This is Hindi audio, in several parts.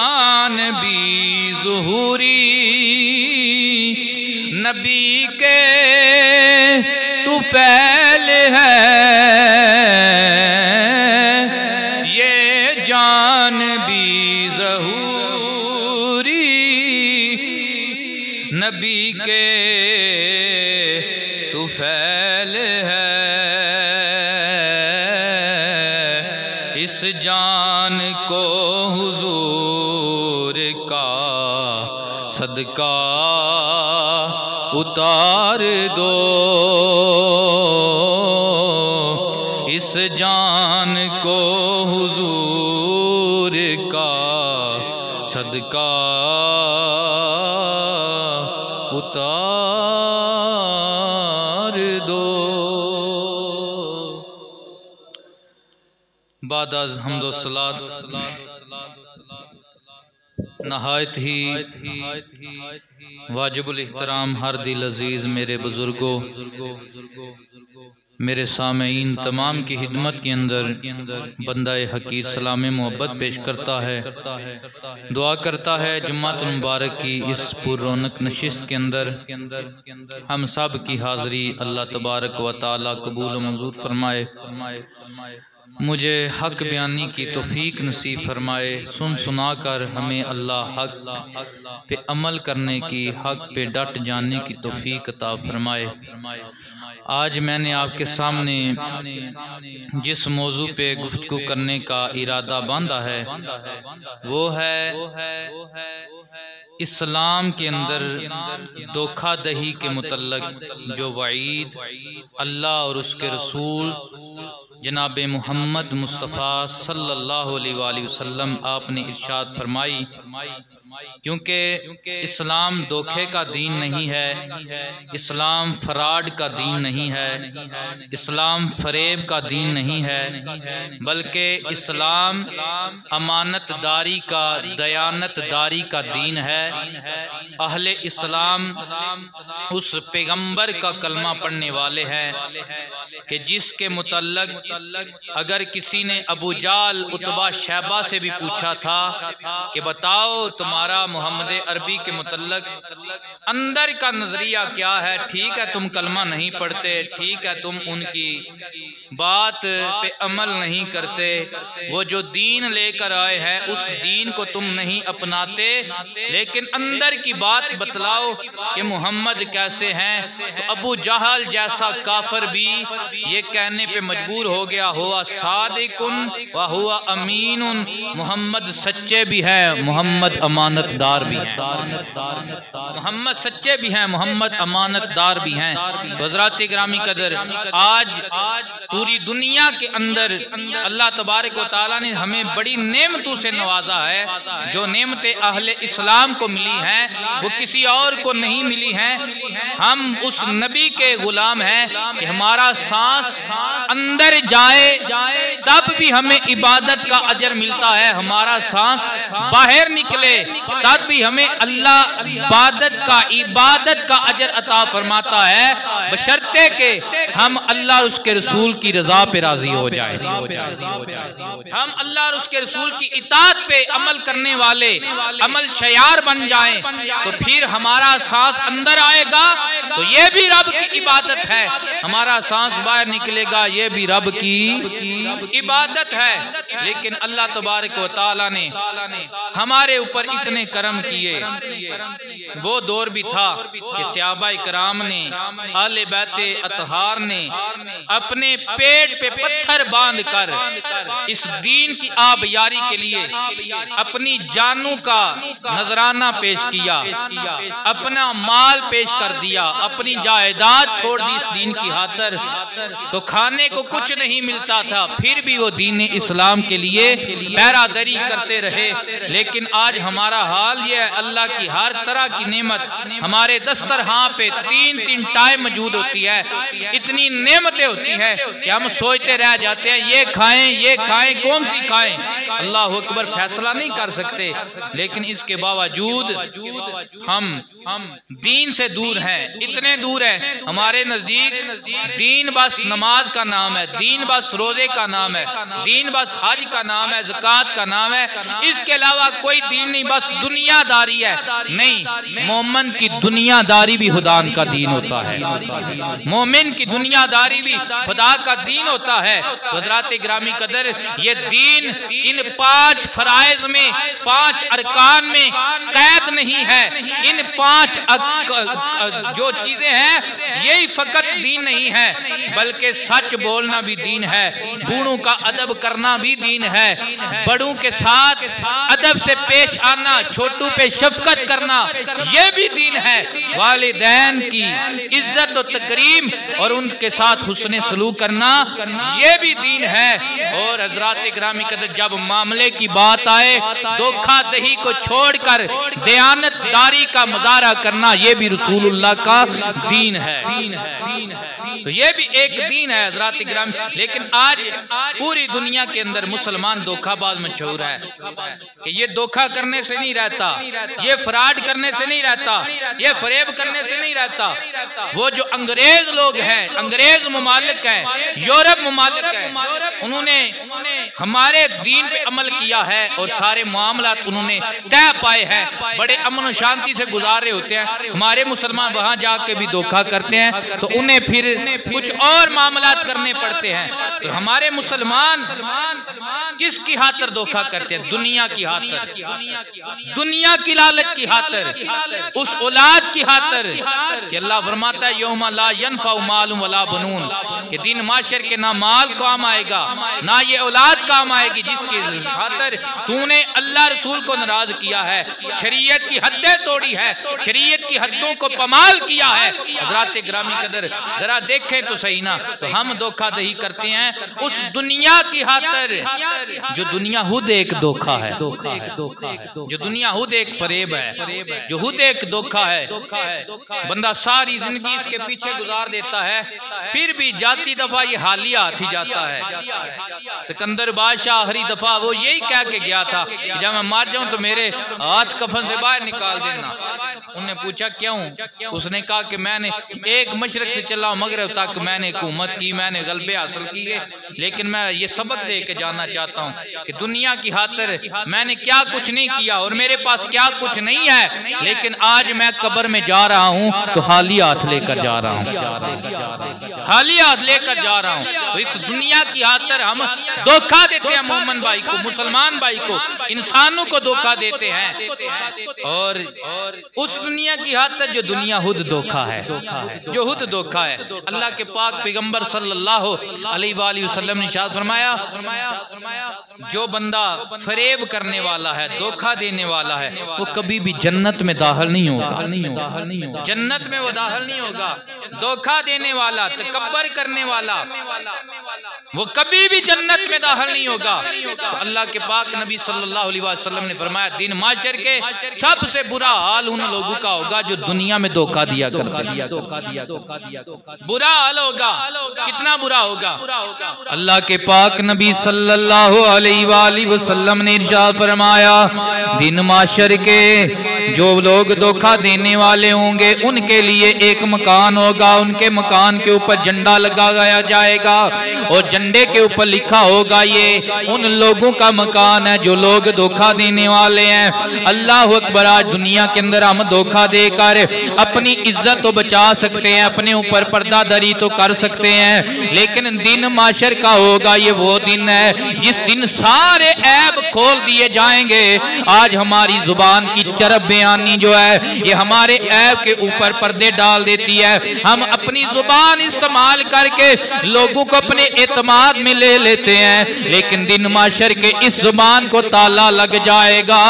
जान भी ज़ुहूरी नबी के तुफैल है, ये जान भी ज़ुहूरी नबी के तुफैल है। इस जान को हुजूर का सदका उतार दो, इस जान को हुजूर का सदका उतार दो। बाद अज़ हम्द व सलात नहायत ही वाजिबुल इहतराम हर दिल अजीज़ मेरे बुजुर्गों, मेरे सामईन तमाम की खिदमत के अंदर बंदाए हकीर सलाम मोहब्बत पेश करता है, दुआ करता है जुम्मतुल मुबारक की इस पुररौनक नशिस्त के अंदर हम सब की हाज़री अल्लाह तबारक व तआला कबूल व मंजूर फरमाए। मुझे हक बयानी की तौफीक नसीब फरमाए। सुन सुना कर हमें अल्लाह हक पे अमल करने की, हक पे डट जाने की तौफीक अता फरमाए। आज मैंने आपके सामने जिस मौजू पे गुफ्तगू करने का इरादा बांधा है वो है इस्लाम के अंदर धोखादही के मुतल्लक जो वईद अल्लाह और उसके रसूल जनाब मोहम्मद मुस्तफ़ा सल्लल्लाहु अलैहि वसल्लम आपने इरशाद फरमाई। क्योंकि इस्लाम धोखे का दीन नहीं है, इस्लाम फ्रॉड का दीन नहीं है, इस्लाम फरेब का दीन नहीं है, बल्कि इस्लाम अमानतदारी का, दयानतदारी का दीन है। अहले इस्लाम उस पैगंबर का कलमा पढ़ने वाले हैं कि जिसके मुतल्लक अगर किसी ने अबू जाल उतबा शैबा से भी पूछा था कि बताओ तुम्हारा मोहम्मद अरबी के मुतल्लक अंदर का नजरिया क्या है, ठीक है तुम कलमा नहीं पढ़ते, ठीक है तुम उनकी बात पे अमल नहीं करते, वो जो दीन लेकर आए हैं उस दीन को तुम नहीं अपनाते, लेकिन अंदर की बात बतलाओ कि मोहम्मद कैसे हैं। तो अबू जहल जैसा काफिर भी ये कहने पे मजबूर हो गया, हुआ सादिकुन व हुआ अमीनुन, मोहम्मद सच्चे भी हैं, मोहम्मद अमानतदार भी हैं, मोहम्मद सच्चे भी हैं, मोहम्मद अमानतदार भी हैं। हज़रात गिरामी कदर, आज पूरी दुनिया के अंदर अल्लाह तबारक व तआला ने हमें बड़ी नेमतों से नवाजा है। जो नेमतें अहले इस्लाम को मिली हैं वो किसी और को नहीं मिली हैं। हम उस नबी के गुलाम हैं कि हमारा सांस अंदर जाए तब भी हमें इबादत का अजर मिलता है, हमारा सांस बाहर निकले तब भी हमें अल्लाह इबादत का अजर अता फरमाता है, बशर्ते के हम अल्लाह और उसके रसूल की रजा पे राजी हो जाए, हम अल्लाह और उसके रसूल की इताअत पे अमल करने वाले अमल शयार बन जाएं, तो फिर हमारा सांस अंदर आएगा तो ये भी रब की इबादत है, हमारा सांस बाहर निकलेगा ये भी रब की इबादत है। लेकिन अल्लाह तबारक व तआला ने हमारे ऊपर इतने करम किए। वो दौर भी था कि सहाबा इकराम ने, आले बैते अतहार ने अपने पेट पे पत्थर बांध कर इस दीन की आबयारी के लिए अपनी जानों का नजराना पेश किया, अपना माल पेश कर दिया, अपनी जायदाद छोड़ दी इस दीन की खातिर। तो खाने को कुछ नहीं मिलता था, फिर भी वो दीन इस्लाम के लिए पहरादरी करते रहे। लेकिन आज हमारा हाल ये है, अल्लाह की हर तरह की नेमत हमारे दस्तरखां पे 3-3 टाइम मौजूद होती है। इतनी नेमतें होती है कि हम सोचते रह जाते हैं ये खाएं कौन सी खाएं। अल्लाह अकबर फैसला नहीं कर सकते, लेकिन इसके बावजूद हम दीन से दूर हैं, इतने दूर है। हमारे नजदीक दीन बस नमाज का नाम है, दीन बस रोजे का नाम है, दीन बस हज का नाम है, ज़कात का नाम है, इसके अलावा कोई दीन नहीं, बस दुनियादारी है। नहीं, मोमिन की दुनियादारी भी खुदा का दीन होता है, मोमिन की दुनियादारी भी खुदा का दीन होता है। हज़रात ग्रामी कदर, ये दीन इन 5 फराइज में, 5 अरकान में कैद नहीं है। इन 5 जो चीजें हैं यही फकत दीन नहीं है, बल्कि सच बोलना भी दीन है, बूढ़ों का अदब करना भी दीन है, बड़ों के साथ अदब से पेश आना, छोटू पे शफकत करना ये भी दीन है, वालिदैन की इज्जत और तकरीम और उनके साथ हुस्ने सलूक करना ये भी दीन है। और हज़रात ग्रामी कदर, जब मामले की बात आए धोखाधड़ी को छोड़कर दयानतदारी का मुजाहरा करना ये भी रसूलुल्लाह का दीन है। तो ये भी एक दीन है हज़रात ग्रामी। लेकिन आज पूरी दुनिया के अंदर मुसलमान धोखाबाज मशहूर है कि ये धोखा करने से नहीं रहता, ये फ्रॉड करने से नहीं रहता, ये फरेब करने से नहीं रहता। वो जो अंग्रेज लोग हैं, अंग्रेज मुमालिक हैं, यूरोप मुमालिक हैं, उन्होंने हमारे दीन पे अमल किया है और सारे मामलात उन्होंने तय पाए हैं, बड़े अमन और शांति से गुजार रहे होते हैं। हमारे मुसलमान वहां जाके भी धोखा करते हैं तो उन्हें फिर कुछ और मामलात करने पड़ते हैं। तो हमारे मुसलमान किसकी खातिर धोखा करते हैं? दुनिया की खातिर, दुनिया की लालच की खातिर, उस औलाद की खातिर कि अल्लाह फरमाता है यौमा ला यनफउ मालुम वला बनून, कि दिन माशर के ना माल काम आएगा ना ये औलाद काम आएगी, जिसकी खातिर तूने अल्लाह रसूल को नाराज किया है, शरीयत की हदें तोड़ी है, शरीयत की हदों को पमाल किया है। हज़रात ग्रामी कदर, जरा देखें तो सही ना, तो हम धोखाधड़ी करते हैं उस दुनिया की खातिर जो दुनिया खुद एक धोखा है, जो दुनिया खुद एक फरेब है, जो खुद एक धोखा है। बंदा सारी जिंदगी इसके पीछे गुजार देता है, फिर भी जाती दफा ये हालिया हाथ ही जाता है। सिकंदर बादशाह आखिरी दफा वो यही कह के गया था कि जब मैं मार जाऊं तो मेरे हाथ कफन से बाहर निकाल देना। उन्होंने पूछा क्यों? उसने कहा कि मैंने एक मशरक से चला मगरब तक मैंने हुकूमत की, मैंने गलबे हासिल किए, लेकिन मैं ये सबक दे के जाना चाहता हूँ कि दुनिया की खातिर मैंने क्या कुछ नहीं किया और मेरे पास क्या कुछ नहीं है, लेकिन आज मैं कब्र में जा रहा हूँ तो खाली हाथ लेकर जा रहा हूँ, खाली हाथ लेकर जा रहा हूँ। तो इस दुनिया की खातिर हम धोखा देते हैं, मोमिन भाई को, मुसलमान भाई को, इंसानों को धोखा देते हैं। और उस दुनिया की खातिर जो दुनिया खुद धोखा है, जो खुद धोखा है। अल्लाह के पाक पैगंबर सल्लल्लाहु अलैहि वसल्लम ने इरशाद फरमाया, जो बंदा फरेब करने वाला है, धोखा देने वाला है, वो कभी भी जन्नत में दाखिल नहीं होगा, जन्नत में वो दाखिल नहीं होगा। धोखा देने वाला, तकब्बर करने वाला, वो कभी भी जन्नत में दाखिल नहीं होगा। तो अल्लाह के पाक नबी सल्लल्लाहु अलैहि वसल्लम ने फरमाया, दिन माशर के सबसे बुरा हाल उन लोगों का होगा जो दुनिया में धोखा दिया करते हैं। बुरा हाल होगा, कितना बुरा होगा। अल्लाह के पाक नबी सल्लल्लाहु अलैहि वसल्लम ने इरशाद फरमाया, दिन माशर के जो लोग धोखा देने वाले होंगे उनके लिए एक मकान होगा, उनके मकान के ऊपर झंडा लगाया जाएगा और झंडे के ऊपर लिखा होगा ये उन लोगों का मकान है जो लोग धोखा देने वाले हैं। अल्लाह अकबर। आज दुनिया के अंदर हम धोखा देकर अपनी इज्जत तो बचा सकते हैं, अपने ऊपर पर्दादारी तो कर सकते हैं, लेकिन दिन माशर का होगा, ये वो दिन है जिस दिन सारे ऐब खोल दिए जाएंगे। आज हमारी जुबान की चरब बयानी जो है ये हमारे ऐब के ऊपर पर्दे डाल देती है। हम अपनी जुबान इस्तेमाल करके लोगों को अपने एतमाद में ले लेते हैं, लेकिन दिन माशर के इस जुबान को ताला लग जाएगा।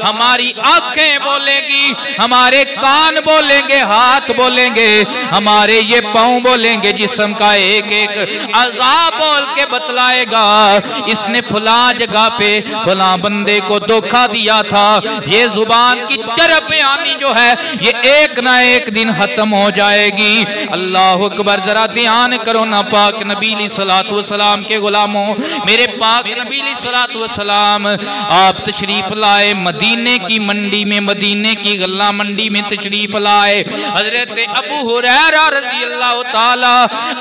हमारी आंखें बोलेंगी, हमारे कान बोलेंगे, हाथ बोलेंगे, हमारे ये पांव बोलेंगे, जिस्म का एक एक अज़ा बोल के बतलाएगा इसने फलां जगह पे फलां बंदे को धोखा दिया था। ये जुबान की चरब बयानी जो है ये एक ना एक दिन खत्म हो जाएगी। अल्लाह अकबर, जरा ध्यान करो ना पाक नबी सलातो सलाम के गुलामों, मेरे पाक नबी सलातो वसलाम आप तशरीफ लाए मदीने की मंडी में, मदीने की गल्ला मंडी में तशरीफ लाए। हजरत अबू हुरैरा रज़ी अल्लाह ताला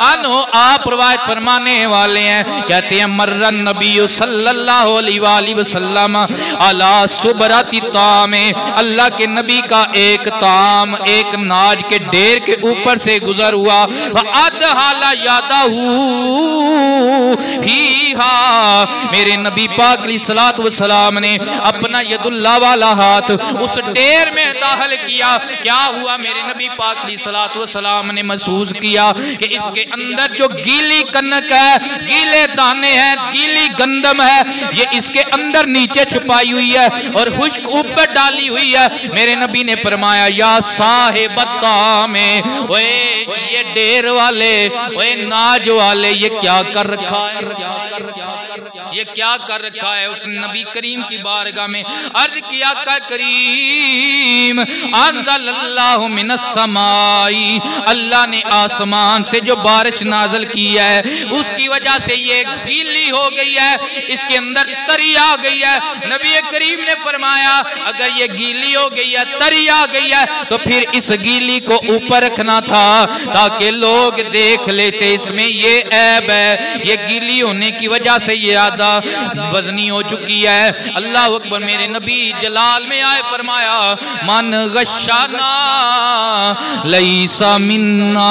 अन्हु आप रवायत फरमाने वाले हैं, कहते हैं मर्रन नबी सल्लल्लाहु अलैहि वसल्लम अला सुबरती ताम, अल्लाह के नबी का एक ताम, एक नाज के ढेर के ऊपर से गुजर हुआ। अदहाला यादाहू फीहा, मेरे नबी पाक सलातो वसलाम ने अपना यदुल्ला वाला हाथ उस ढेर में दाखिल किया। क्या हुआ? मेरे नबी पाक सलातो वसलाम ने महसूस किया कि इसके अंदर जो गीली कनक है, गीले दाने हैं, गीली गंदम है, ये इसके अंदर नीचे छुपाई हुई है और खुश्क ऊपर डाली हुई है। मेरे नबी ने फरमाया या साहिबता में, ओए ये ढेर वाले, ओए नाज वाले, ये क्या कर रखा है, ये क्या कर रखा है? उसने नबी करीम की बारगाह में अर्ज किया का करीम अंज़लल्लाहु मिनस समाई, अल्लाह ने आसमान से जो बारिश नाज़िल की है उसकी वजह से ये गीली हो गई है, इसके अंदर तरी आ गई है। नबी करीम ने फरमाया अगर ये गीली हो गई है, तरी आ गई है, तो फिर इस गीली को ऊपर रखना था ताकि लोग देख लेते इसमें ये ऐब है, ये गीली होने की वजह से ये आधा वजनी हो चुकी है। अल्लाह अकबर, मेरे नबी जलाल में आए फरमाया मन गशाना लैसा मिन्ना,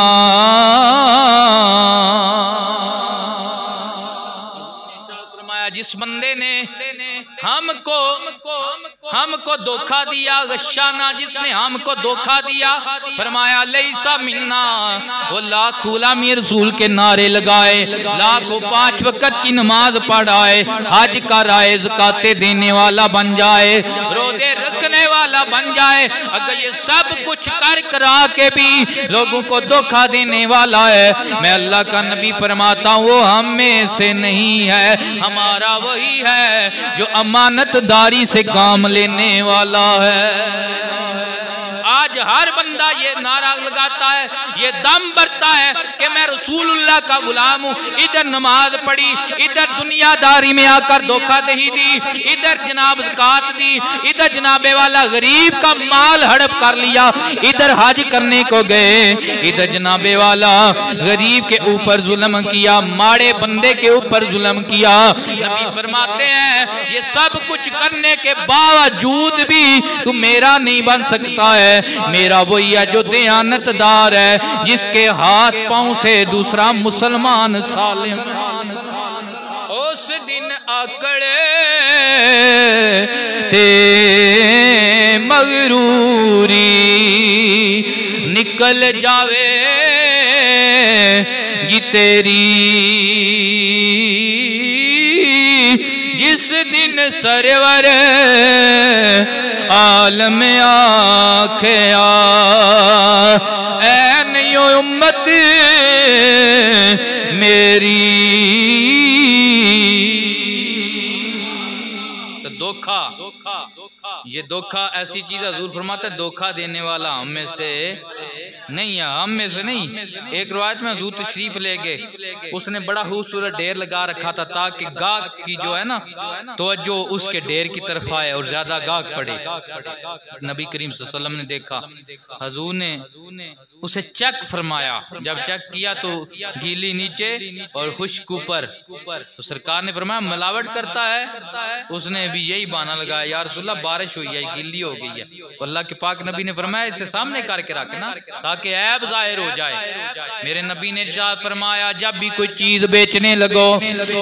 जिस बंदे ने हमको धोखा दिया, गशाना जिसने हमको धोखा दिया, फरमाया लैसा मिन्ना, वो लाख गुलामी रसूल के नारे लगाए, लाखों 5 वक्त की नमाज पढ़ाए, हज कराए, ज़काते देने वाला बन जाए, रोजे रखने वाला बन जाए, अगर ये सब कुछ कर करा के भी लोगों को धोखा देने वाला है, मैं अल्लाह का नबी फरमाता हूँ वो हम में से नहीं है, हमारा वही है जो अमानतदारी से काम लेने वाला है। आज हर बंदा ये नारा लगाता है, ये दम भरता है कि मैं रसूलुल्लाह का गुलाम हूँ, इधर नमाज पढ़ी, इधर दुनियादारी में आकर धोखाधड़ी दी, इधर जनाब ज़कात दी, इधर जनाबे वाला गरीब का माल हड़प कर लिया, इधर हज करने को गए, इधर जनाबे वाला गरीब के ऊपर जुल्म किया, माड़े बंदे के ऊपर जुल्म किया। नबी फरमाते हैं ये सब कुछ करने के बावजूद भी तू मेरा नहीं बन सकता है, मेरा वही है जो दयानतदार है, जिसके हाथ पांव से दूसरा मुसलमान साले। उस दिन आकड़े ते मगरूरी निकल जावे ये तेरी, जिस दिन सरवर आलम आखिया ऐ नहीं उम्मत मेरी। तो धोखा, ये धोखा ऐसी चीज हजूर फरमाते धोखा देने वाला हम में से नहीं है, हम में से नहीं। एक रवायत में हजूर तशरीफ ले गए, उसने बड़ा खूबसूरत ढेर लगा रखा था ताकि गाहक की जो है ना तो जो उसके ढेर की तरफ आए और ज्यादा गाहक पड़े। नबी करीम सल्लल्लाहु अलैहि वसल्लम ने देखा, हजूर ने उसे चेक फरमाया, जब चेक किया तो गीली नीचे और खुश्क ऊपर, तो सरकार ने फरमाया मिलावट करता है। उसने भी यही बहाना लगाया या रसूलल्लाह बारिश हुई है गीली हो गई है, तो अल्लाह के पाक नबी ने फरमाया इसे सामने करके रखना ताकि ऐब जाहिर हो जाए। मेरे नबी ने इरशाद फरमाया जब भी कोई चीज बेचने लगो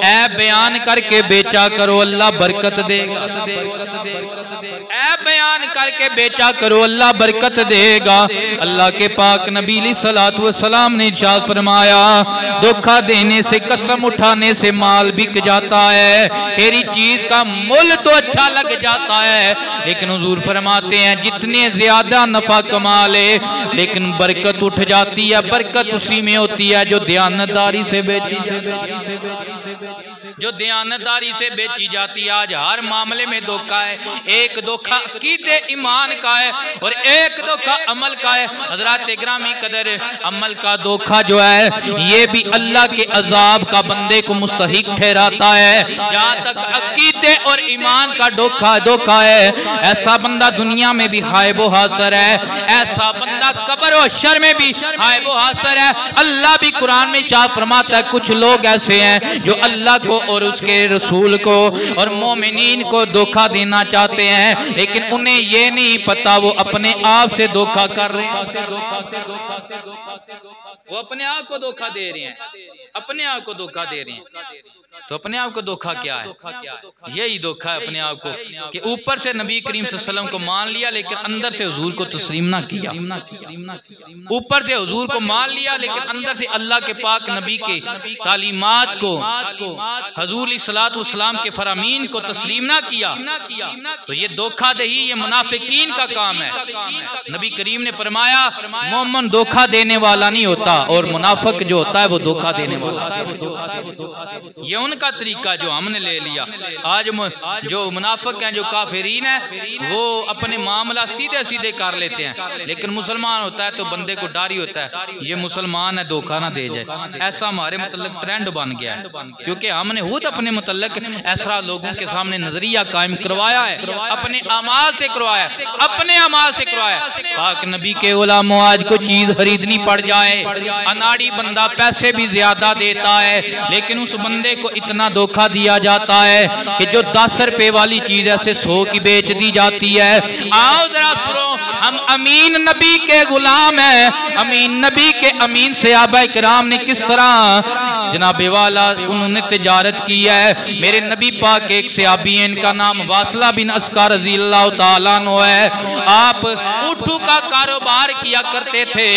ऐब बयान करके बेचा करो, अल्लाह बरकत देगा। ऐब बयान करके बेचा करो, अल्लाह बरकत देगा। अल्लाह के पाक नबी सल्लल्लाहु अलैहि वसल्लम ने इरशाद फरमाया धोखा देने से, कसम उठाने से माल बिक जाता है, तेरी चीज का मुल तो अच्छा लग जाता है, लेकिन हुजूर फरमाते हैं जितने ज्यादा नफा कमा ले लेकिन बरकत उठ जाती है। बरकत उसी में होती है जो दयानतदारी से बेची जो दयानतदारी से बेची जाती है। आज हर मामले में धोखा है। एक धोखा अकीदे ईमान का है और एक धोखा अमल का है। हज़रात गिरामी कदर, अमल का धोखा जो है ये भी अल्लाह के अजाब का बंदे को मुस्तहिक ठहराता है। जहाँ तक अकीदे और ईमान का धोखा है, ऐसा बंदा दुनिया में भी हायबो हासर है, ऐसा बंदा कब्र और शर में भी हायबो हासर है। अल्लाह भी कुरान में शाह फरमाता है कुछ लोग ऐसे हैं जो अल्लाह को और उसके रसूल को और मोमिनीन को धोखा देना चाहते हैं, लेकिन उन्हें ये नहीं पता वो अपने आप से धोखा कर रहे हैं। वो अपने आप को धोखा दे रहे हैं, अपने आप को धोखा दे रहे हैं। तो अपने आप को धोखा क्या है? यही धोखा है अपने आप को कि ऊपर से नबी करीम सल्लल्लाहु अलैहि वसल्लम को मान लिया लेकिन अंदर से हुजूर को तस्लीम ना किया। ऊपर से हुजूर को मान लिया लेकिन अंदर से अल्लाह के पाक नबी के तालीमात को, हुजूर अलैहिस्सलातु वस्सलाम के फरामीन को तस्लीम ना किया। तो ये धोखा दही, ये मुनाफिकीन का काम है। नबी करीम ने फरमाया मोमिन धोखा देने वाला नहीं होता और मुनाफिक जो होता है वो धोखा देने वाला है। ये उनका तरीका जो हमने ले लिया। आज जो मुनाफिक हैं, जो काफिरीन है, वो अपने मामला सीधे सीधे कर लेते हैं, लेकिन मुसलमान होता है तो बंदे को डर ही होता है ये मुसलमान है धोखा ना दे जाए। ऐसा हमारे मतलब ट्रेंड बन गया है, क्योंकि हमने खुद अपने मतलब ऐसा लोगों के सामने नजरिया कायम करवाया है, अपने अमाल से करवाया, अपने अमाल से करवाया। पाक नबी के गुलामों, आज कोई चीज खरीदनी पड़ जाए, अनाड़ी बंदा पैसे भी ज्यादा देता है, लेकिन उस बंदे को इतना धोखा दिया जाता है कि जो 10 रुपए वाली चीज ऐसे 100 की बेच दी जाती है। आओ जरा सुनो, हम अमीन नबी के गुलाम हैं। अमीन नबी के अमीन सहाबा किराम ने किस तरह जनाबे वाला उन्होंने तिजारत की है। मेरे नबी पाक के एक सहाबी हैं, इनका नाम वासला बिन अस्का रज़ी अल्लाह तआला अन्हु है। आप ऊँटों का कारोबार किया करते थे।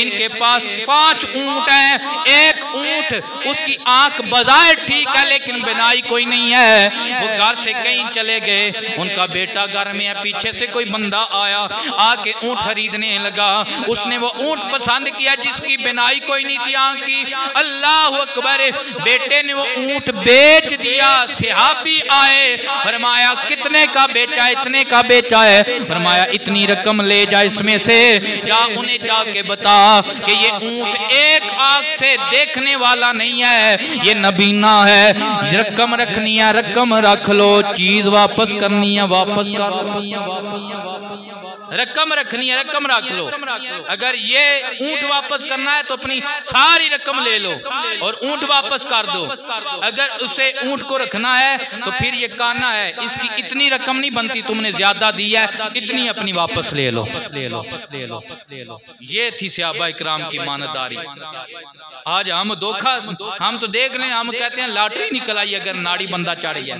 इनके पास 5 ऊँट हैं। एक ऊँट उसकी आंख बजाय ठीक है लेकिन बिनाई कोई नहीं है। वो घर से कहीं चले गए, उनका बेटा घर में है, पीछे से कोई बंदा आया, आके ऊँट खरीदने लगा। उसने वो ऊँट पसंद किया जिसकी बिनाई कोई नहीं थी आंख की। अल्लाह अकबर, बेटे ने वो ऊँट बेच दिया। सहाबी आए, फरमाया कितने का बेचा है? इतने का बेचा है। फरमाया इतनी रकम ले जा इसमें से, या उन्हें जाके बता कि ये ऊँट एक आंख से देखने वाला नहीं है, ये नबीना है। रकम रखनी है रकम रख लो, चीज वापस करनी है वापस कर लो। रकम रखनी है रकम रख लो। अगर ये ऊँट वापस करना है तो अपनी सारी रकम ले लो और ऊँट वापस कर दो। अगर उसे ऊँट को रखना है तो फिर ये कहना है इसकी इतनी रकम नहीं बनती, तुमने ज्यादा दी है, इतनी अपनी वापस ले लो। ये थी सहाबा इकराम की मानदारी। आज हम धोखा, हम तो देख रहे हैं, हम कहते हैं लॉटरी निकल आई, अगर नाड़ी बंदा चढ़ गया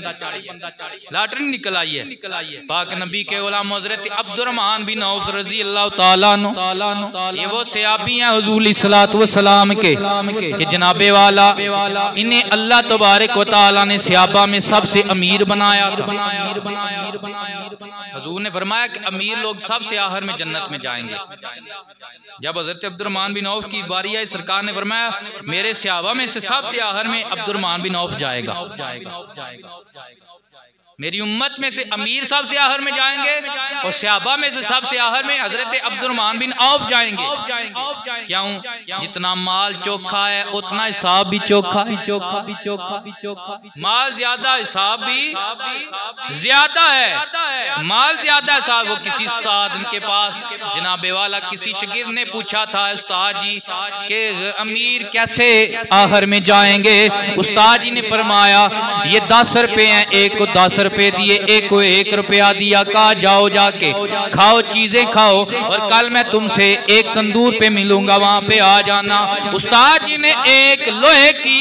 लॉटरी निकल आई है। पाक नबी के गुलाम हज़रत अब्दुर्रहमान बिन औफ रज़ी अल्लाह तआला अन्हु, ये वो सहाबी हैं हुज़ूर अलैहिस्सलातु वस्सलाम के कि जनाबे वाला इन्हें अल्लाह तबारक व तआला ने सहाबा में सबसे अमीर बनाया था। हुज़ूर ने फरमाया कि अमीर लोग सबसे आखिर में जन्नत में जाएंगे। जब हज़रत अब्दुर्रहमान बिन औफ की बारी आई, सरकार ने फरमाया मेरे सहाबा में से सबसे आखिर में अब्दुर्रहमान बिन औफ जाएगा। मेरी उम्मत में से अमीर सबसे आखिर में जाएंगे और सहाबा में से सबसे आखिर में हजरत अब्दुर्रहमान बिन औफ जाएंगे। क्यों? जितना माल चोखा है उतना हिसाब भी चोखा है। माल ज्यादा हिसाब भी ज्यादा है। माल ज्यादा हिसाब। वो किसी उस्ताद के पास जनाबे वाला किसी शागिर्द ने पूछा था उस्ताद जी के अमीर कैसे आखिर में जाएंगे? उस्ताद जी ने फरमाया ये 10 रुपए हैं, एक को 10 रुपए दिए, एक को 1 रुपया दिया, कहा जाओ जाके खाओ, चीजें खाओ और कल मैं तुमसे एक तंदूर पे मिलूंगा, वहां पे आ जाना। उस्ताद जी ने एक लोहे की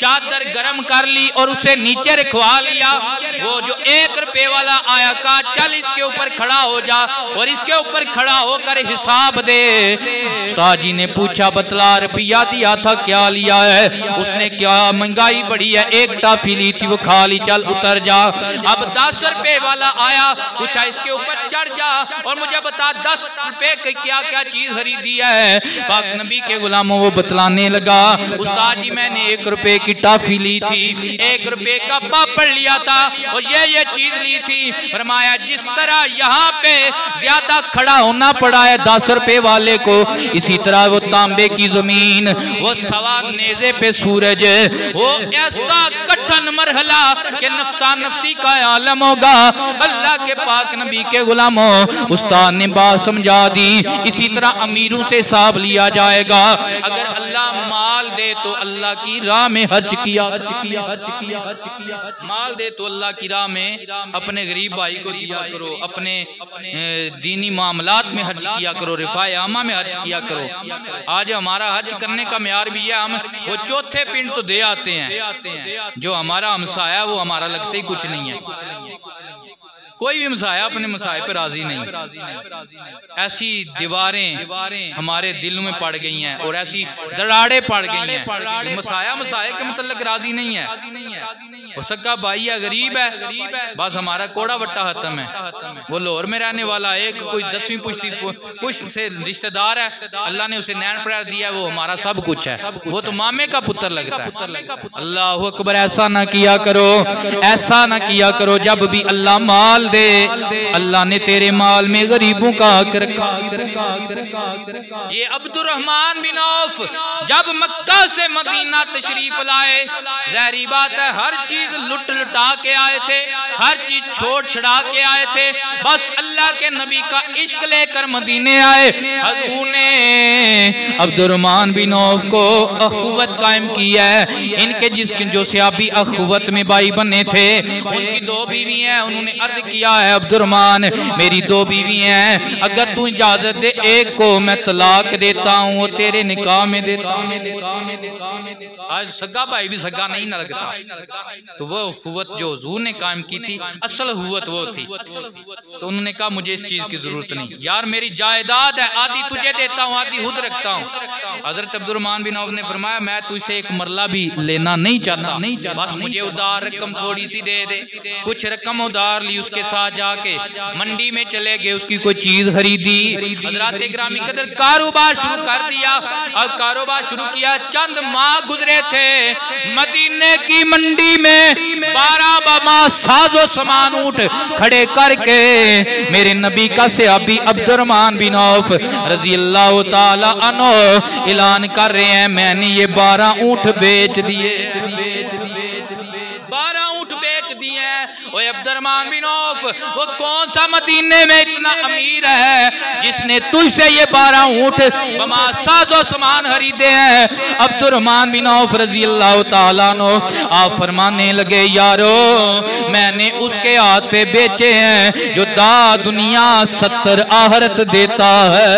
चादर गरम कर ली और उसे नीचे रखवा लिया। वो जो 1 रुपए वाला आया, कहा चल इसके ऊपर खड़ा हो जा और इसके ऊपर खड़ा होकर हिसाब दे। उस्ताद जी ने पूछा बतला, रुपया दिया था क्या लिया है? उसने क्या, महंगाई बड़ी है, एक टाफी ली थी वो खा ली, चल उतर जा। अब 10 रुपए वाला आया, पूछा इसके इसके ऊपर चढ़ जा और मुझे बता 10 रुपए की क्या क्या चीज खरीदी है। पाक नबी के गुलामों वो बतलाने लगा, उस्ताद जी मैंने 1 रुपए की टॉफी ली थी, 1 रुपए का पापड़ लिया था और ये चीज ली थी। फरमाया जिस तरह यहाँ पे ज्यादा खड़ा होना पड़ा है 10 रुपए वाले को, इसी तरह वो तांबे की जमीन, वो सवा नेज़े पे सूरज, वो ऐसा कठिन मरहला कि नफ्सा नफ्सी का आलम होगा। अल्लाह के पाक नबी के गुलामों, उस्ताद ने बात समझा दी। इसी तरह अमीरों से हिसाब लिया जाएगा। अगर अल्लाह माल दे तो अल्लाह की राह में हज किया, माल दे तो अल्लाह की राह में अपने गरीब भाई को दिया करो, अपने दीनी मामलात में हज किया करो, रिफाए आमा में हज किया करो। आज हमारा हज करने का म्यार भी है, हम वो चौथे पिंड तो दे आते हैं, जो हमारा हमसाया वो हमारा लगता ही कुछ नहीं है। कोई भी मसाया अपने मसाए पर राजी नहीं। ऐसी दीवारें हमारे दिल में पड़ गई हैं और ऐसी दराड़े पड़ गई हैं। मसाया मसाए के मतलब राजी नहीं है। वो सक्का भाई है, गरीब है, बस हमारा कोड़ा वट्टा खत्म है। वो लाहौर में रहने वाला एक कोई 10वीं पुश्त से रिश्तेदार है, अल्लाह ने उसे नैन प्यार दिया, वो हमारा सब कुछ है, वो तो मामे का पुत्र लगता है। अल्लाह अकबर, ऐसा ना किया करो, ऐसा ना किया करो। जब भी अल्लाह माल दे, अल्लाह ने तेरे माल में गरीबों का हक रखा। ये अब्दुर्रहमान बिन औफ जब मक्का से मदीना तशरीफ लाए, ज़ाहिरी बात है हर चीज लुट लुटा के आए थे, हर चीज छोड़ छड़ा के आए थे, बस अल्लाह के नबी का इश्क लेकर मदीने आए। हजूर ने अब्दुर्रहमान बिन औफ को अखुवत कायम की है। इनके जिसके जो सहाबी अखुवत में भाई बने थे, उनकी 2 बीवी हैं। उन्होंने अर्ज किया है, अब्दुर्रहमान मेरी 2 बीवी हैं, अगर तू इजाजत दे एक को मैं तलाक देता हूँ, वो तेरे निकाह में देता हूँ। आज सगा भाई भी सगा नहीं न लगता। तो वो हुवत जो हुजूर ने कायम की थी, असल हुवत वो थी। तो उन्होंने कहा मुझे इस चीज की जरूरत नहीं यार, मेरी जायदाद है, आधी तुझे देता हूँ, आधी खुद रखता हूँ। हजरत अब्दुर्रहमान बिन औफ ने फरमाया मैं तुझसे एक मरला भी लेना नहीं चाहता, बस मुझे उधार रकम थोड़ी सी दे दे। कुछ रकम उधार ली, उसके साथ जाके मंडी में चले गए, उसकी कोई चीज खरीदी। हजरात ग्रामी कदर कारोबार शुरू कर दिया। अब कारोबार शुरू किया, चंद माह गुजरे थे, मदीने की मंडी में 12 बमा साजो सामान ऊंट खड़े करके मेरे नबी का सहाबी अब्दुर्रहमान बिन औफ रजी अल्लाह ताला अन्हु ऐलान कर रहे हैं, मैंने ये 12 ऊंट बेच दिए, 12 ऊंट बेच दिए। ओए अब्दुर्रहमान बिन औफ, वो कौन सा मदीने में इतना अमीर है जिसने तुझसे ये 12 ऊंट बमा साजो सामान खरीदे हैं? अब्दुर्रहमान बिन औफ रजी अल्लाह ताला अन्हु आप फरमाने लगे, यारो मैंने उसके हाथ पे बेचे हैं जो दा दुनिया 70 आहरत देता है।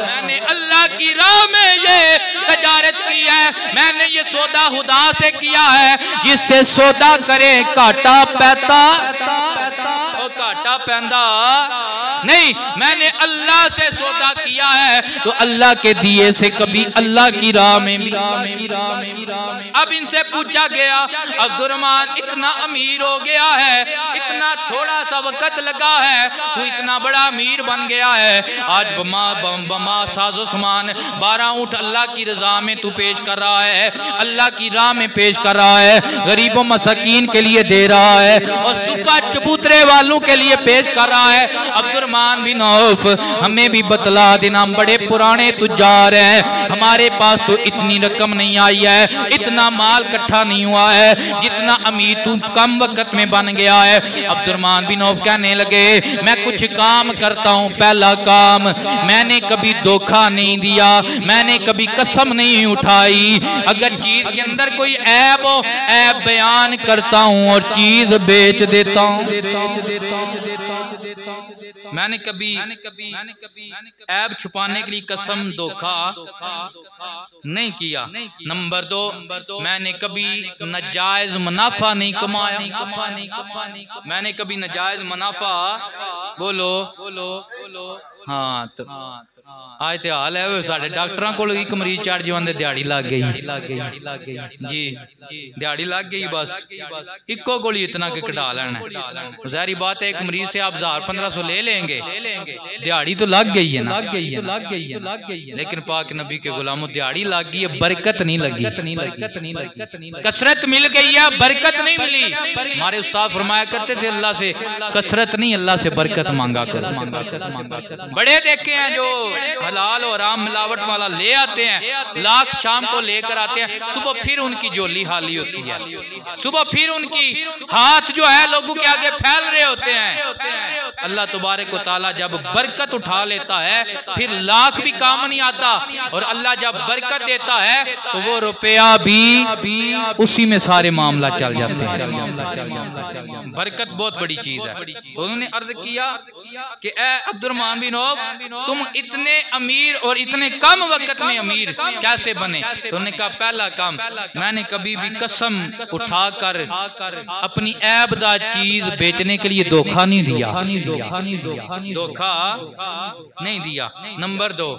मैंने अल्लाह की राह में ये तजारत की है, मैंने ये सौदा खुदा से किया है, जिससे सौदा करे घाटा पैदा, घाटा पैदा नहीं, मैंने अल्लाह से सौदा किया है तो अल्लाह के दिए से कभी अल्लाह की राह में भी। अब इनसे पूछा गया, अब्दुर्रहमान इतना अमीर हो गया है, इतना थोड़ा सा वक्त लगा है, तू इतना बड़ा अमीर बन गया है, आज बमा साजो सामान 12 ऊंट अल्लाह की रजा में तू पेश कर रहा है, अल्लाह की राह में पेश कर रहा है, गरीबों मसाकीन के लिए दे रहा है और सुफा चबूतरे वालों के लिए पेश कर रहा है। अब्दुर्रहमान बिन औफ हमें भी बतला देना, बड़े पुराने तुजार हैं, हमारे पास तो इतनी रकम नहीं आई है, इतना माल इकट्ठा नहीं हुआ है जितना अमीर तू कम वक्त में बन गया है। अब्दुर्रहमान बिन औफ कहने लगे, मैं कुछ काम करता हूँ, पहला काम मैंने कभी धोखा नहीं दिया, मैंने कभी कसम नहीं उठाई, अगर चीज के अंदर कोई ऐब हो ऐब बयान करता हूँ और चीज बेच देता हूँ। मैंने कभी ऐब छुपाने के लिए कसम धोखा नहीं किया। नंबर 2, मैंने कभी नाजायज मुनाफा नहीं कमाया, मैंने कभी नाजायज मुनाफा बोलो हाँ तो आज तो हाल है साढ़े डॉक्टरों को एक मरीज चढ़ जाते दिहाड़ी लग गई जी, दिहाड़ी लग गई बस इको गोली इतना के कटा लेना। ज़ाहिर बात है एक मरीज से आप 1000-1500 ले लेंगे, दिहाड़ी तो लग गई है ना, लेकिन पाक नबी के गुलामों दिहाड़ी लग गई है, बरकत नहीं लगी, कसरत मिल गई है, बरकत नहीं मिली। हमारे उस्ताद फरमाया करते थे अल्लाह से कसरत नहीं अल्लाह से बरकत मांगा कर। बड़े देखे हैं जो हलाल और आम मिलावट वाला ले आते हैं, लाख शाम को लेकर आते हैं, सुबह फिर उनकी झोली खाली होती है, सुबह फिर उनकी हाथ जो है लोगों के आगे फैल रहे होते हैं। अल्लाह तबारक व तआला जब बरकत उठा लेता है फिर लाख भी काम नहीं आता, और अल्लाह जब बरकत देता है तो वो रुपया भी उसी में सारे मामला चल जाते हैं। बरकत बहुत बड़ी चीज है। तो उन्होंने अर्ज किया कि ए अब्दुर्रहमान बिन औफ, तुम इतने अमीर और इतने कम वक्त में अमीर कैसे बने? तो उन्होंने कहा पहला काम, मैंने कभी भी कसम उठाकर अपनी ऐबदार चीज बेचने के लिए धोखा नहीं दिया, धोखा नहीं दिया। नंबर 2,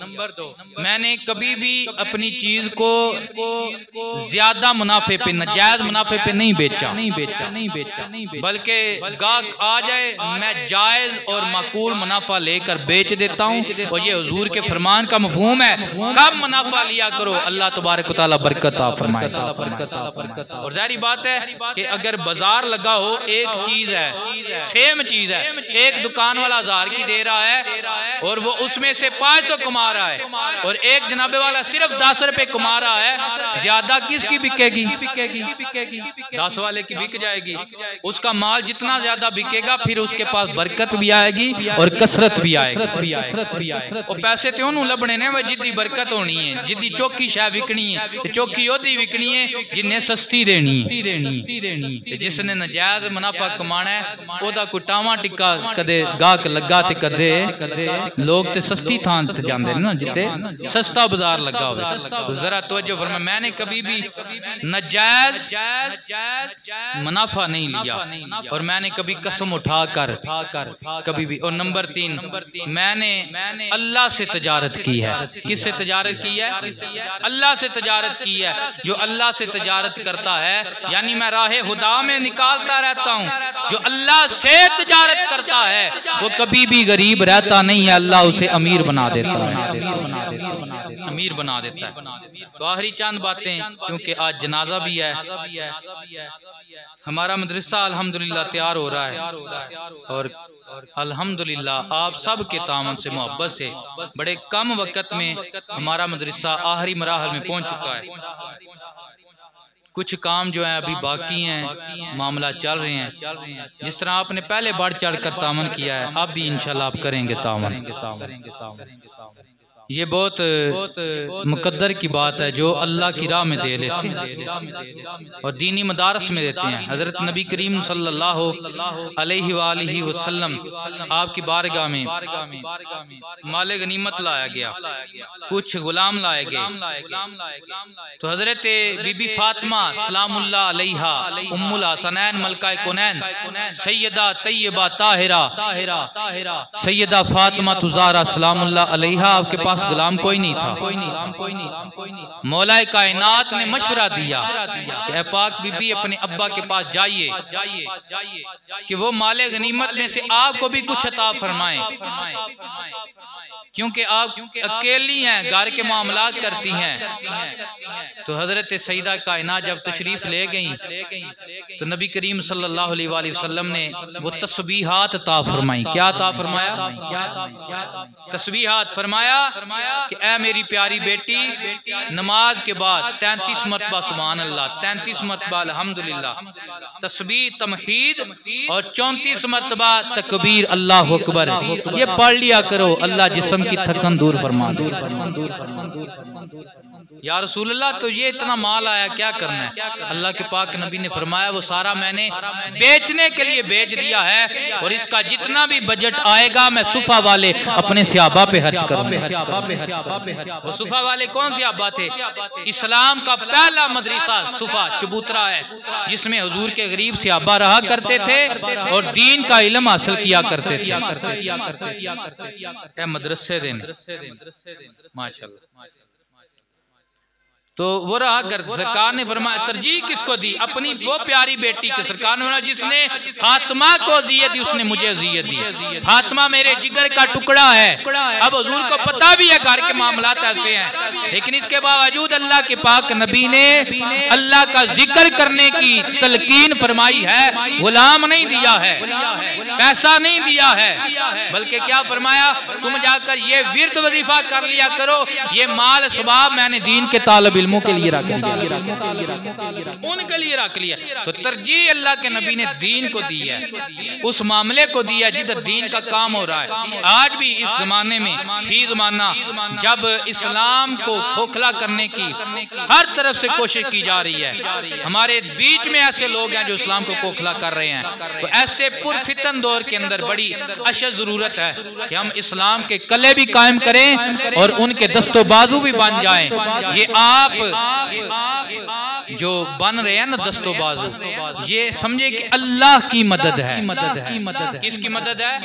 मैंने कभी भी अपनी चीज को ज्यादा मुनाफे पे, नाजायज मुनाफे पे नहीं बेचा, बल्कि गाहक आ जाए मैं जायज और माकूल मुनाफा लेकर बेच देता हूँ। और ये हुजूर के फरमान का मफहूम है, कम मुनाफा लिया करो, अल्लाह तबारक व तआला बरकत फरमाएगा। और जाहिर बात है कि अगर बाजार लगा हो, एक चीज है, सेम चीज है, एक दुकान वाला 1000 की दे रहा है और वो उसमें से 500 कमा रहा है, और एक जनाबे वाला सिर्फ 10 रुपए कमा रहा है, ज्यादा किसकी बिकेगी? 10 वाले की बिक जाएगी। उसका माल जितना ज्यादा बिकेगा फिर उसके पास बरकत भी आएगी और कसरत भी आएगी। और पैसे तो उन्होंने लभने ने वह जिद्दी बरकत होनी है, जिद्दी चौकी शाह विकनी है, चौकी ओदी विकनी है जिन्हें सस्ती देनी है। जिसने नजायज मुनाफा कमाना है ओदा कोई टावा टिक्का कदे गाहक लगा ते कदे लोग ते सस्ती थान से जाते ना, जिते सस्ता बाजार लगा हो। जरा तवज्जो फरमा, मैंने कभी भी नजायज मुनाफा नहीं लिया और मैंने कभी कसम उठाकर कभी भी। और नंबर 3, मैंने अल्लाह से तजारत की है। किससे तजारत की है? अल्लाह से तजारत की है। जो अल्लाह से तजारत करता है यानी मैं राहे खुदा में निकालता रहता हूँ, जो अल्लाह से तजारत करता है वो कभी भी गरीब रहता नहीं है, अल्लाह उसे अमीर बना देता है, अमीर बना देता है। तो आखिरी चंद बातें, क्योंकि आज जनाजा भी है, हमारा मदरसा अल्हम्दुलिल्लाह तैयार हो रहा है और अल्हम्दुलिल्लाह आप सब के तामन से मोहब्बत से बड़े कम वक्त में हमारा मदरसा आखिरी मराहल में पहुंच चुका है। कुछ काम जो है अभी बाकी हैं, मामला चल रहे हैं। जिस तरह आपने पहले बढ़ चढ़ कर तामन किया है, अब भी इंशाल्लाह आप करेंगे तामन। ये बहुत मुकद्दर की बात है जो अल्लाह की राह में दे लेते हैं और दीनी मदारस में देते हैं। हजरत नबी करीम सल्लल्लाहु अलैहि वसल्लम आपकी बारगाह में माले गनीमत लाया गया, कुछ गुलाम लाए गए। तो हजरत बीबी फातिमा सलामुल्लाह अलैहा उम्मुल हसनैन मलका कुनैन सैयदा तैयबा ताहिरा सैयदा फातिमा तुज़ारा सलामुल्लाह अलैहा, आपके पास गुलाम कोई नहीं था। मौलाए कायनात ने मशवरा दिया कि पाक बीबी अपने अब्बा के पास जाइए कि वो माले गनीमत में से आपको भी कुछ अता फरमाएं, क्योंकि आप अकेली हैं, घर के मामलात करती हैं। तो हजरत सईदा कायनात जब तशरीफ ले गई तो नबी करीम सल्लल्लाहु अलैहि वसल्लम ने वो तस्बीहात अता फरमाई। क्या अता फरमाया? तस्बीहात फरमाया कि ऐ मेरी प्यारी बेटी, नमाज के बाद 33 मरतबा सुभान अल्लाह, 33 मरतबा अल्हम्दुलिल्लाह, तस्बीह तमहीद और 34 मरतबा तकबीर अल्लाहु अकबर, ये पढ़ लिया करो। अल्लाह जिस्म की थकन दूर फरमा दे। या रसूलल्लाह तो ये इतना माल आया, क्या करना है? अल्लाह के पाक नबी ने फरमाया वो सारा मैंने बेचने के लिए भेज दिया है, और इसका जितना भी बजट आएगा मैं सुफा वाले अपने सहाबा पे खर्च करूंगा। वो सुफा वाले कौन सहाबा थे? इस्लाम का पहला मदरसा सुफा चबूतरा है, जिसमें हुजूर के गरीब सहाबा रहा करते थे और दीन का इल्म हासिल किया करते थे। मदरसे दिन माशाअल्लाह। तो वो रहा कर, सरकार ने फरमाया तरजीह किसको दी? अपनी वो प्यारी बेटी के। सरकार ने फरमाया जिसने फातिमा को अज़ियत दी उसने मुझे अज़ियत दी। फातिमा मेरे जिगर का टुकड़ा है। अब हुजूर को पता भी है घर के मामलात ऐसे हैं, लेकिन इसके बावजूद अल्लाह के पाक नबी ने अल्लाह का जिक्र करने की तलकीन फरमाई है। गुलाम नहीं दिया है, पैसा नहीं दिया है, बल्कि क्या फरमाया, तुम जाकर ये विर्द वजीफा कर लिया करो, ये माल सबाब मैंने दीन के तालिब इल्मों के लिए रख लिया, उनके लिए रख लिया। तो तरजीह अल्लाह के नबी ने दीन को दी है, उस मामले को दिया है जिधर दीन का काम हो रहा है। आज भी इस जमाने में फी जमाना जब इस्लाम को खोखला करने की हर तरफ से कोशिश की जा रही है, हमारे बीच में ऐसे लोग हैं जो इस्लाम को खोखला कर रहे हैं, तो ऐसे पुरफितन दौर के अंदर बड़ी अशद जरूरत है कि हम इस्लाम के कले भी कायम करें और उनके दस्तो बाजू भी बन जाएं। ये आप जो बन रहे हैं ना दस्तो बाजू, ये समझे कि अल्लाह की मदद है। किसकी मदद है?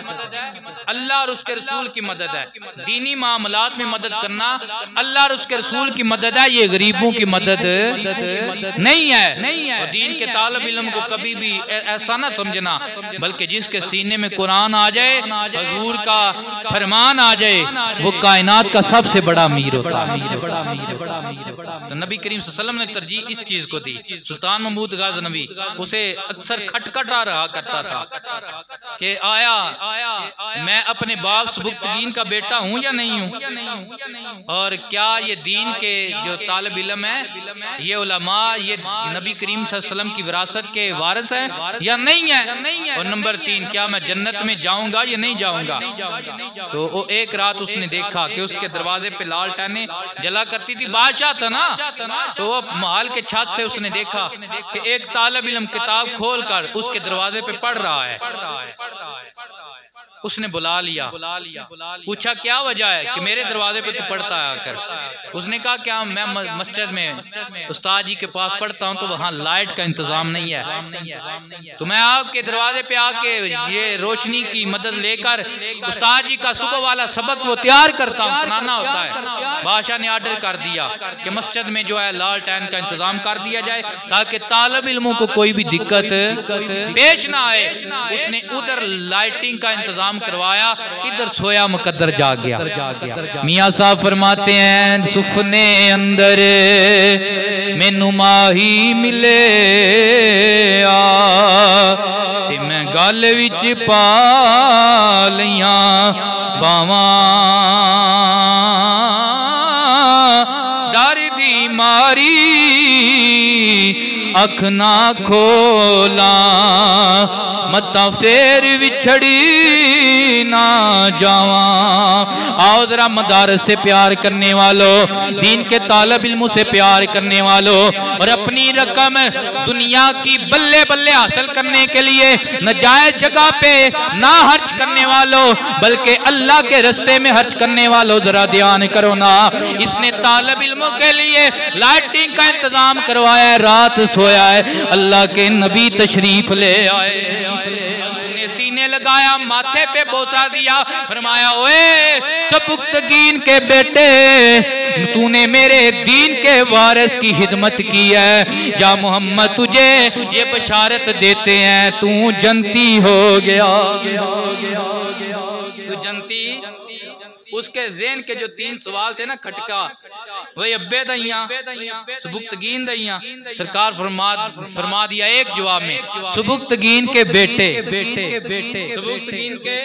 अल्लाह और उसके रसूल की मदद है। दीनी मामलात में मदद करना अल्लाह और उसके रसूल की मदद है, ये गरीबों की मदद नहीं है। और दीन के तालिब इल्म को कभी भी ऐसा ना समझना, बल्कि जिसके सीने में कुरान आ जाए, हुजूर का फरमान आ जाए, वो कायनात का सबसे बड़ा अमीर होता है। तो नबी करीम सल्लल्लाहु अलैहि वसल्लम ने तरजीह इस चीज को दी। सुल्तान महमूद गजनवी उसे अक्सर खटखटा रहा करता था कि आया मैं अपने बाप सुबुक्तगीन का बेटा हूँ या नहीं हूँ, और क्या ये दीन के जो तालिब इल्म है, ये उलमा, ये नबी करीम सल्लल्लाहु अलैहि वसल्लम की विरासत के वारिस है या नहीं है, और नंबर 3 क्या मैं जन्नत में जाऊंगा या नहीं जाऊंगा। तो वो एक रात उसने देखा कि उसके दरवाजे पे लालटेनें जला करती थी, बादशाह था ना, तो वो महल के छत से उसने देखा कि एक तालिब इल्म किताब खोलकर उसके दरवाजे पे पढ़ रहा है। उसने बुला लिया, पूछा क्या वजह है कि मेरे दरवाजे पे तू पढ़ता है आकर। उसने कहा क्या मैं मस्जिद में उस्ताद जी के पास पढ़ता हूँ तो वहाँ लाइट का इंतजाम नहीं है, तो मैं आपके दरवाजे पे आके ये रोशनी की मदद लेकर उस्ताद जी का सुबह वाला सबक वो तैयार करता हूँ, सुनाना होता है। बादशाह ने आर्डर कर दिया कि मस्जिद में जो है लालटेन का इंतजाम कर दिया जाए ताकि तालिब इल्मों को कोई भी दिक्कत पेश ना आए। उसने उधर लाइटिंग का इंतजाम करवाया, इधर सोया मुकद्दर जाग गया। मियाँ साहब फरमाते हैं सुफने अंदर मैनू माही मिले ते मैं गल विच पा लिया बावां, डर दी मारी अख ना खोला, मता फेर विछड़ी ना जावा। आओ जरा मदारस से प्यार करने वालों, दीन के तालिब इल्मों से प्यार करने वालों, और अपनी रकम दुनिया की बल्ले बल्ले हासिल करने के लिए नाजायज जगह पे ना खर्च करने वालों, बल्कि अल्लाह के रास्ते में खर्च करने वालों, जरा ध्यान करो ना। इसने तालिब इल्मों के लिए लाइटिंग का इंतजाम करवाया है, रात सोया है, अल्लाह के नबी तशरीफ ले आए, सीने लगाया, माथे पे बोसा दिया, फरमाया ओए सबुक्तगीन के बेटे, तूने मेरे दीन के वारिस की खिदमत की है, या मोहम्मद तुझे ये बशारत देते हैं तू जन्नती हो गया। तू जन्नती, उसके ज़हन के जो 3 सवाल थे ना खटका, वही अब्बे दैया सुबुक्तगीन दैया, सरकार फरमा दिया एक जवाब में सुबुक्तगीन के बेटे, सुबुक्तगीन के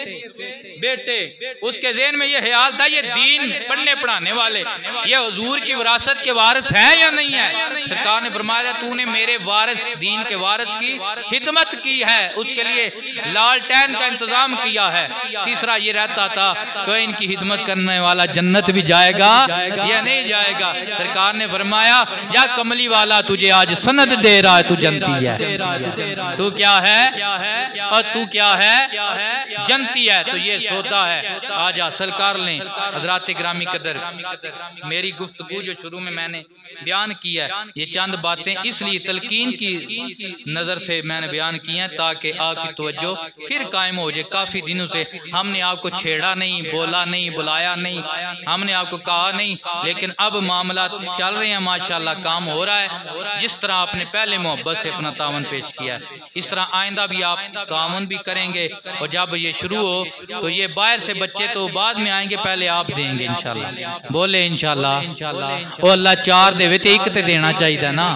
बेटे, उसके ज़हन में ये ख्याल था ये दीन पढ़ने पढ़ाने वाले ये हुजूर की विरासत के वारिस है या नहीं है। सरकार ने फरमाया तूने मेरे वारिस दीन के वारिस की खिदमत की है, उसके लिए लालटेन का इंतजाम किया है। तीसरा ये रहता था कोई इनकी खिदमत करने वाला जन्नत भी जाएगा या नहीं जाएगा। सरकार ने फरमाया या कमली वाला तुझे आज सनद दे रहा है, तू जनती है, तू क्या है और तू क्या है जनती है। तो ये सौदा है, आज हासिल कर लें। हजरात ग्रामी कदर, मेरी गुफ्तगू जो शुरू में मैंने बयान किया है ये चंद बातें इसलिए तलकीन की नज़र से मैंने बयान की हैं ताकि आपकी तवज्जो फिर कायम हो जाए। काफ़ी दिनों से हमने आपको छेड़ा नहीं, बोला नहीं, बुलाया नहीं, हमने आपको कहा नहीं, लेकिन अब मामला चल रहे हैं, माशाल्लाह काम हो रहा है। जिस तरह आपने पहले मोहब्बत से अपना तावन पेश किया है इस तरह आइंदा भी आप तावन भी करेंगे। और जब ये शुरू हो तो ये बाहर से बच्चे तो बाद में आएंगे, पहले आप देंगे इंशाल्लाह। बोले इंशाल्लाह। और अल्लाह चार दे ते एक ते देना चाहिए ना,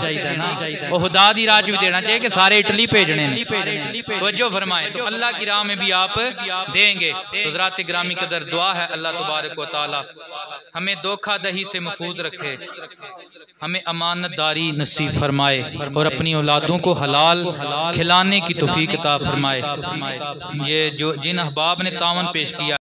और खुदा दी राह भी देना चाहिए कि सारे इटली भेजने तो जो फरमाए तो अल्लाह की राह में भी आप देंगे। तो हज़रात ग्रामी कदर दुआ है अल्लाह तबारक व तआला हमें धोखाधड़ी से महफूज रखे, हमें अमानतदारी नसीब फरमाए और अपनी औलादों को हलाल खिलाने की तौफीक अता फरमाए। ये जो जिन अहबाब ने तावन पेश किया